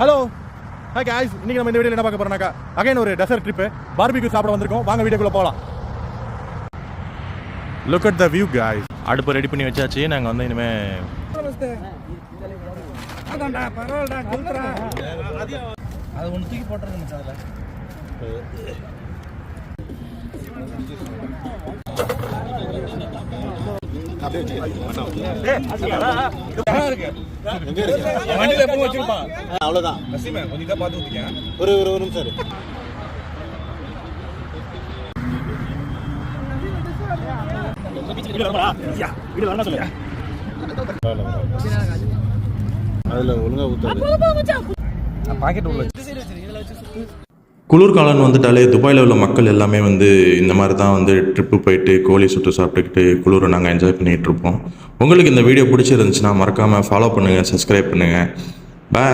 Hello hi guys, இன்னைக்கு நம்ம இந்த வீடியோல என்ன பார்க்க போறோம்னாக்கா அகைன் ஒரு டெசர்ட் ட்ரிப் பார்பிக்யூ சாப்பிட வந்திருக்கோம். வாங்க வீடியோக்குள்ள போலாம். Look at the view guys. அடுப்பு ரெடி பண்ணி வச்சாச்சு. நாங்க வந்து இனிமே அதான்டா பரவாயில்லடா குல்றா அது ஒன்னு தூக்கி போட்டுறேன் மச்சான். வண்டியில எப்பவும் வச்சிருப்பான். அவ்வளவுதான். நசீமே கொஞ்சம் இத பாத்து ஊத்திக்க. ஒரு நிமிஷம் இரு. வீடியோ வரணும் சொல்லுங்க. அதுல ஒழுங்கா ஊத்தாது. பாக்கெட் உள்ள குளிர்காலம் வந்துட்டாலே துபாயில் உள்ள மக்கள் எல்லாமே வந்து இந்த மாதிரி தான் வந்து ட்ரிப்பு போயிட்டு கோழி சுட்டு சாப்பிட்டுக்கிட்டு குளிரை நாங்கள் என்ஜாய் பண்ணிகிட்டு இருப்போம். உங்களுக்கு இந்த வீடியோ பிடிச்சிருந்துச்சுன்னா மறக்காமல் ஃபாலோ பண்ணுங்கள், சப்ஸ்கிரைப் பண்ணுங்கள். பாய்.